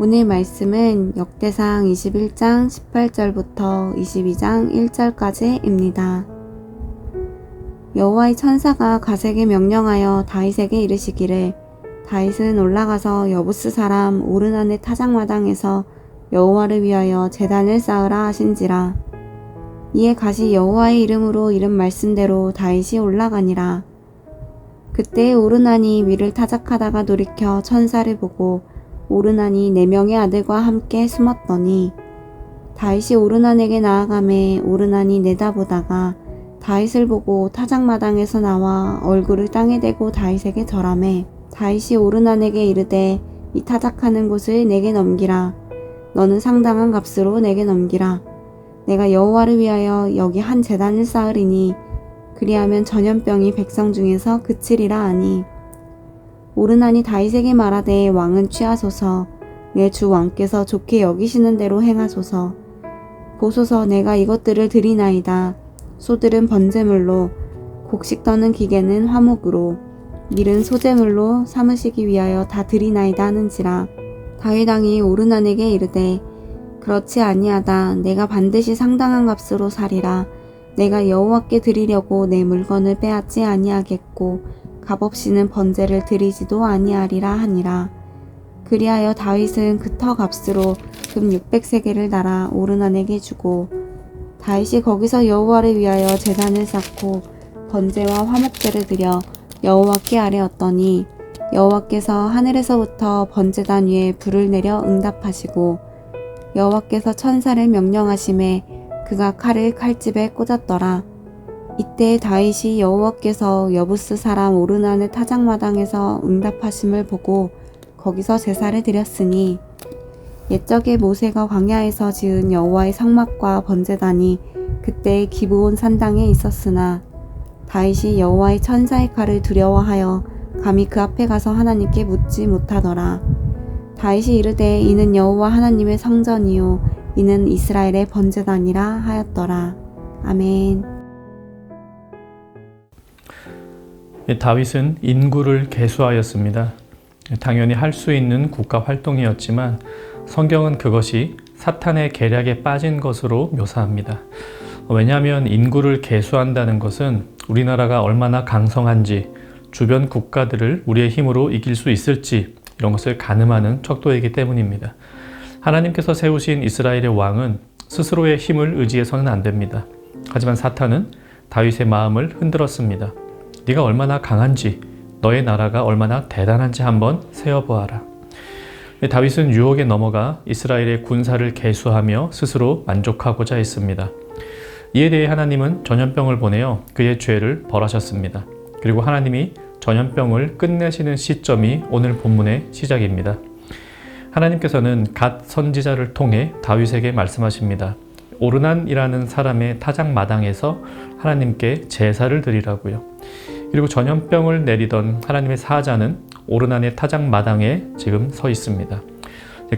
오늘 말씀은 역대상 21장 18절부터 22장 1절까지입니다. 여호와의 천사가 갓에게 명령하여 다윗에게 이르시기를 다윗은 올라가서 여부스 사람 오르난의 타작마당에서 여호와를 위하여 제단을 쌓으라 하신지라. 이에 갓이 여호와의 이름으로 이른 말씀대로 다윗이 올라가니라. 그때 오르난이 위를 타작하다가 돌이켜 천사를 보고 오르난이 4명의 아들과 함께 숨었더니 다윗이 오르난에게 나아가매 오르난이 내다보다가 다윗을 보고 타작마당에서 나와 얼굴을 땅에 대고 다윗에게 절하매 다윗이 오르난에게 이르되 이 타작하는 곳을 내게 넘기라. 너는 상당한 값으로 내게 넘기라. 내가 여호와를 위하여 여기 한 제단을 쌓으리니 그리하면 전염병이 백성 중에서 그치리라 하니 오르난이 다윗에게 말하되 왕은 취하소서. 내 주 왕께서 좋게 여기시는 대로 행하소서. 보소서 내가 이것들을 드리나이다. 소들은 번제물로 곡식 떠는 기계는 화목으로 밀은 소제물로 삼으시기 위하여 다 드리나이다 하는지라. 다윗 왕이 오르난에게 이르되 그렇지 아니하다. 내가 반드시 상당한 값으로 사리라. 내가 여호와께 드리려고 내 물건을 빼앗지 아니하겠고 값없이는 번제를 드리지도 아니하리라 하니라. 그리하여 다윗은 그 터 값으로 금 600세겔을 달아 오르난에게 주고 다윗이 거기서 여호와를 위하여 제단을 쌓고 번제와 화목제를 드려 여호와께 아뢰었더니 여호와께서 하늘에서부터 번제단 위에 불을 내려 응답하시고 여호와께서 천사를 명령하심에 그가 칼을 칼집에 꽂았더라. 이때 다윗이 여호와께서 여부스 사람 오르난의 타작마당에서 응답하심을 보고 거기서 제사를 드렸으니 옛적에 모세가 광야에서 지은 여호와의 성막과 번제단이 그때 기브온 산당에 있었으나 다윗이 여호와의 천사의 칼을 두려워하여 감히 그 앞에 가서 하나님께 묻지 못하더라. 다윗이 이르되 이는 여호와 하나님의 성전이요 이는 이스라엘의 번제단이라 하였더라. 아멘. 다윗은 인구를 계수하였습니다. 당연히 할 수 있는 국가 활동이었지만 성경은 그것이 사탄의 계략에 빠진 것으로 묘사합니다. 왜냐하면 인구를 계수한다는 것은 우리나라가 얼마나 강성한지, 주변 국가들을 우리의 힘으로 이길 수 있을지 이런 것을 가늠하는 척도이기 때문입니다. 하나님께서 세우신 이스라엘의 왕은 스스로의 힘을 의지해서는 안 됩니다. 하지만 사탄은 다윗의 마음을 흔들었습니다. 네가 얼마나 강한지, 너의 나라가 얼마나 대단한지 한번 세어보아라. 다윗은 유혹에 넘어가 이스라엘의 군사를 계수하며 스스로 만족하고자 했습니다. 이에 대해 하나님은 전염병을 보내어 그의 죄를 벌하셨습니다. 그리고 하나님이 전염병을 끝내시는 시점이 오늘 본문의 시작입니다. 하나님께서는 갓 선지자를 통해 다윗에게 말씀하십니다. 오르난이라는 사람의 타작마당에서 하나님께 제사를 드리라고요. 그리고 전염병을 내리던 하나님의 사자는 오르난의 타작마당에 지금 서 있습니다.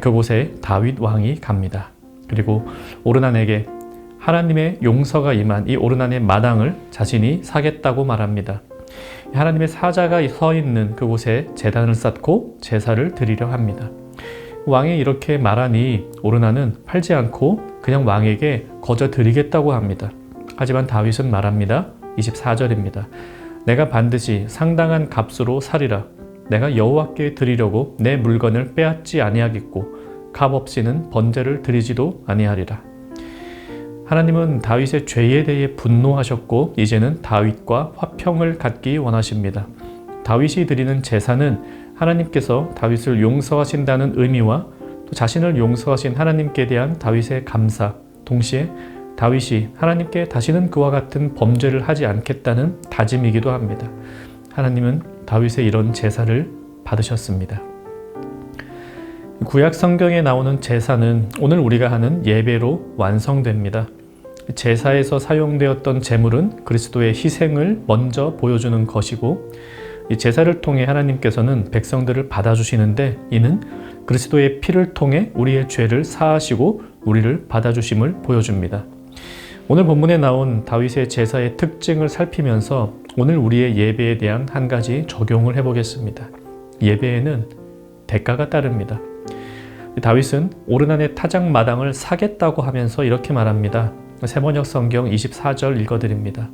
그곳에 다윗 왕이 갑니다. 그리고 오르난에게 하나님의 용서가 임한 이 오르난의 마당을 자신이 사겠다고 말합니다. 하나님의 사자가 서 있는 그곳에 제단을 쌓고 제사를 드리려 합니다. 왕이 이렇게 말하니 오르난은 팔지 않고 그냥 왕에게 거저 드리겠다고 합니다. 하지만 다윗은 말합니다. 24절입니다. 내가 반드시 상당한 값으로 사리라. 내가 여호와께 드리려고 내 물건을 빼앗지 아니하겠고 값 없이는 번제를 드리지도 아니하리라. 하나님은 다윗의 죄에 대해 분노하셨고 이제는 다윗과 화평을 갖기 원하십니다. 다윗이 드리는 제사는 하나님께서 다윗을 용서하신다는 의미와 또 자신을 용서하신 하나님께 대한 다윗의 감사, 동시에 다윗이 하나님께 다시는 그와 같은 범죄를 하지 않겠다는 다짐이기도 합니다. 하나님은 다윗의 이런 제사를 받으셨습니다. 구약 성경에 나오는 제사는 오늘 우리가 하는 예배로 완성됩니다. 제사에서 사용되었던 제물은 그리스도의 희생을 먼저 보여주는 것이고 이 제사를 통해 하나님께서는 백성들을 받아주시는데 이는 그리스도의 피를 통해 우리의 죄를 사하시고 우리를 받아주심을 보여줍니다. 오늘 본문에 나온 다윗의 제사의 특징을 살피면서 오늘 우리의 예배에 대한 한 가지 적용을 해보겠습니다. 예배에는 대가가 따릅니다. 다윗은 오르난의 타작마당을 사겠다고 하면서 이렇게 말합니다. 세번역 성경 24절 읽어드립니다.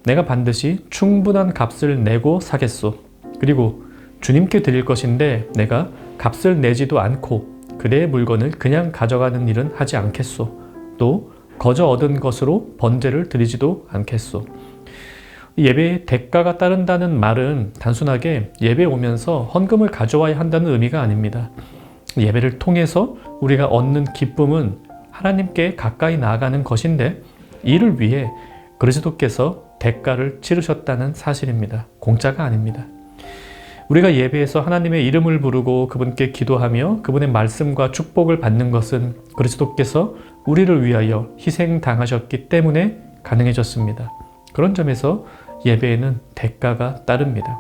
내가 반드시 충분한 값을 내고 사겠소. 그리고 주님께 드릴 것인데 내가 값을 내지도 않고 그대의 물건을 그냥 가져가는 일은 하지 않겠소. 또 거저 얻은 것으로 번제를 드리지도 않겠소. 예배에 대가가 따른다는 말은 단순하게 예배에 오면서 헌금을 가져와야 한다는 의미가 아닙니다. 예배를 통해서 우리가 얻는 기쁨은 하나님께 가까이 나아가는 것인데 이를 위해 그리스도께서 대가를 치르셨다는 사실입니다. 공짜가 아닙니다. 우리가 예배에서 하나님의 이름을 부르고 그분께 기도하며 그분의 말씀과 축복을 받는 것은 그리스도께서 우리를 위하여 희생당하셨기 때문에 가능해졌습니다. 그런 점에서 예배에는 대가가 따릅니다.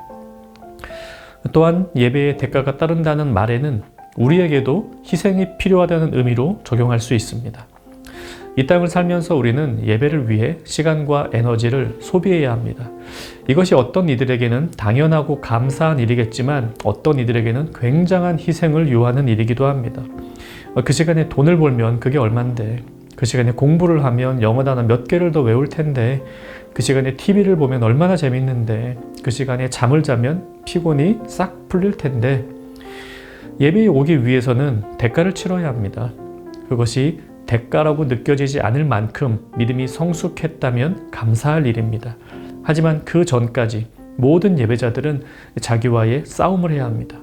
또한 예배에 대가가 따른다는 말에는 우리에게도 희생이 필요하다는 의미로 적용할 수 있습니다. 이 땅을 살면서 우리는 예배를 위해 시간과 에너지를 소비해야 합니다. 이것이 어떤 이들에게는 당연하고 감사한 일이겠지만 어떤 이들에게는 굉장한 희생을 요하는 일이기도 합니다. 그 시간에 돈을 벌면 그게 얼만데, 그 시간에 공부를 하면 영어 단어 몇 개를 더 외울 텐데, 그 시간에 TV를 보면 얼마나 재밌는데, 그 시간에 잠을 자면 피곤이 싹 풀릴 텐데, 예배에 오기 위해서는 대가를 치러야 합니다. 그것이 대가라고 느껴지지 않을 만큼 믿음이 성숙했다면 감사할 일입니다. 하지만 그 전까지 모든 예배자들은 자기와의 싸움을 해야 합니다.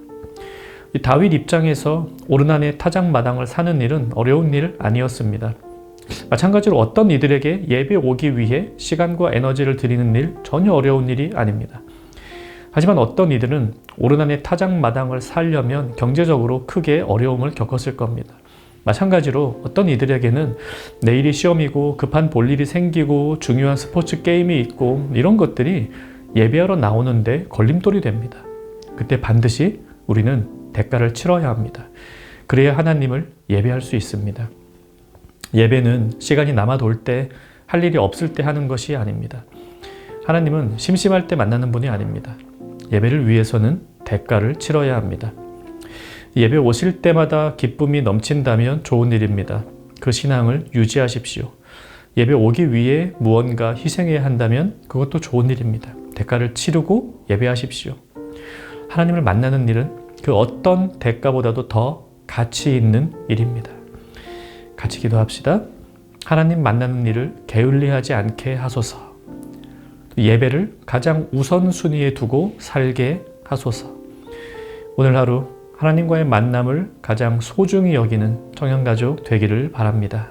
다윗 입장에서 오르난의 타작마당을 사는 일은 어려운 일 아니었습니다. 마찬가지로 어떤 이들에게 예배에 오기 위해 시간과 에너지를 들이는 일 전혀 어려운 일이 아닙니다. 하지만 어떤 이들은 오르난의 타작마당을 살려면 경제적으로 크게 어려움을 겪었을 겁니다. 마찬가지로 어떤 이들에게는 내일이 시험이고 급한 볼일이 생기고 중요한 스포츠 게임이 있고 이런 것들이 예배하러 나오는데 걸림돌이 됩니다. 그때 반드시 우리는 대가를 치러야 합니다. 그래야 하나님을 예배할 수 있습니다. 예배는 시간이 남아 돌 때, 할 일이 없을 때 하는 것이 아닙니다. 하나님은 심심할 때 만나는 분이 아닙니다. 예배를 위해서는 대가를 치러야 합니다. 예배 오실 때마다 기쁨이 넘친다면 좋은 일입니다. 그 신앙을 유지하십시오. 예배 오기 위해 무언가 희생해야 한다면 그것도 좋은 일입니다. 대가를 치르고 예배하십시오. 하나님을 만나는 일은 그 어떤 대가보다도 더 가치 있는 일입니다. 같이 기도합시다. 하나님 만나는 일을 게을리하지 않게 하소서. 예배를 가장 우선순위에 두고 살게 하소서. 오늘 하루 하나님과의 만남을 가장 소중히 여기는 청년가족 되기를 바랍니다.